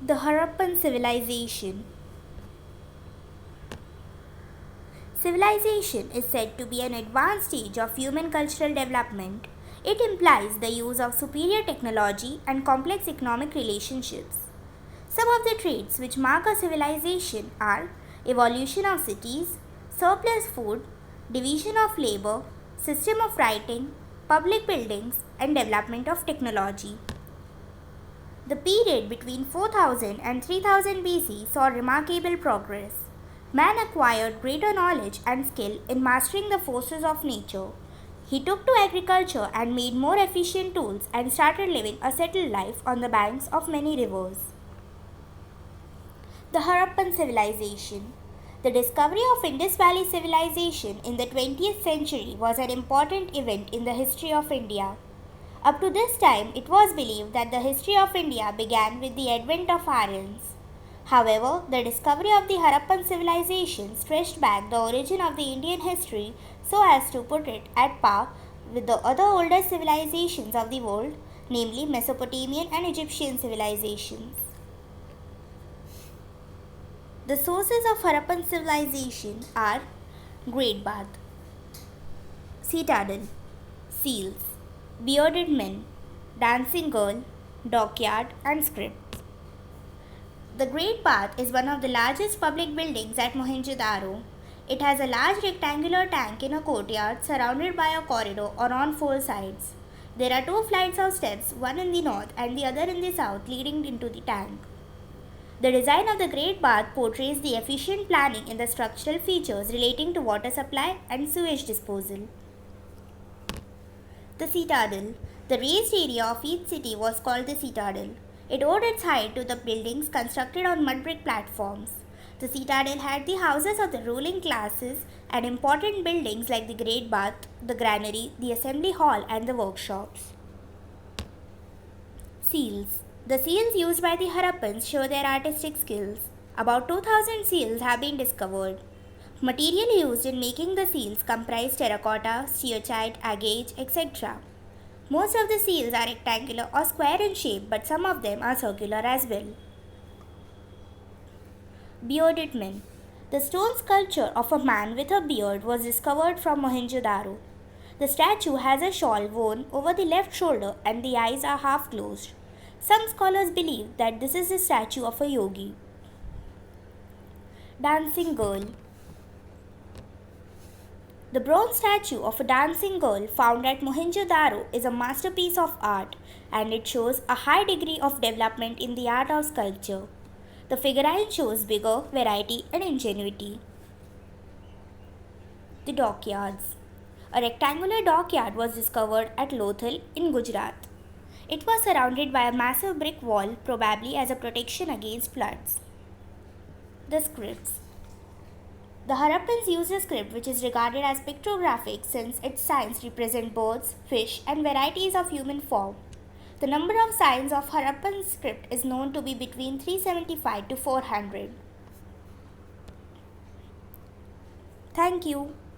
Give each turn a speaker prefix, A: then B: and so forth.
A: The Harappan civilization. Civilization is said to be an advanced stage of human cultural development. It implies the use of superior technology and complex economic relationships. Some of the traits which mark a civilization are evolution of cities, surplus food, division of labor, system of writing, public buildings, and development of technology. The period between 4000 and 3000 BC saw remarkable progress. Man acquired greater knowledge and skill in mastering the forces of nature. He took to agriculture and made more efficient tools and started living a settled life on the banks of many rivers. The Harappan civilization. The discovery of Indus Valley civilization in the 20th century was an important event in the history of India. Up to this time, it was believed that the history of India began with the advent of Aryans. However, the discovery of the Harappan civilization stretched back the origin of the Indian history so as to put it at par with the other oldest civilizations of the world, namely Mesopotamian and Egyptian civilizations. The sources of Harappan civilization are Great Bath, Citadel, Seals, Bearded Men, Dancing Girl, Dockyard, and Script. The Great Bath is one of the largest public buildings at Mohenjo-daro. It has a large rectangular tank in a courtyard surrounded by a corridor or on four sides. There are two flights of steps, one in the north and the other in the south, leading into the tank. The design of the Great Bath portrays the efficient planning in the structural features relating to water supply and sewage disposal. The Citadel. The raised area of each city was called the Citadel. It owed its height to the buildings constructed on mud brick platforms. The Citadel had the houses of the ruling classes and important buildings like the Great Bath, the granary, the assembly hall, and the workshops. Seals. The seals used by the Harappans show their artistic skills. About 2000 seals have been discovered. Material used in making the seals comprise terracotta, steatite, agate, etc. Most of the seals are rectangular or square in shape, but some of them are circular as well. Bearded Men. The stone sculpture of a man with a beard was discovered from Mohenjo-daro. The statue has a shawl worn over the left shoulder and the eyes are half closed. Some scholars believe that this is the statue of a yogi. Dancing Girl. The bronze statue of a dancing girl found at Mohenjo-daro is a masterpiece of art, and it shows a high degree of development in the art of sculpture. The figurine shows vigor, variety, and ingenuity. The Dockyards. A rectangular dockyard was discovered at Lothal in Gujarat. It was surrounded by a massive brick wall, probably as a protection against floods. The Scripts. The Harappans used a script which is regarded as pictographic since its signs represent birds, fish, and varieties of human form. The number of signs of Harappan script is known to be between 375 to 400. Thank you.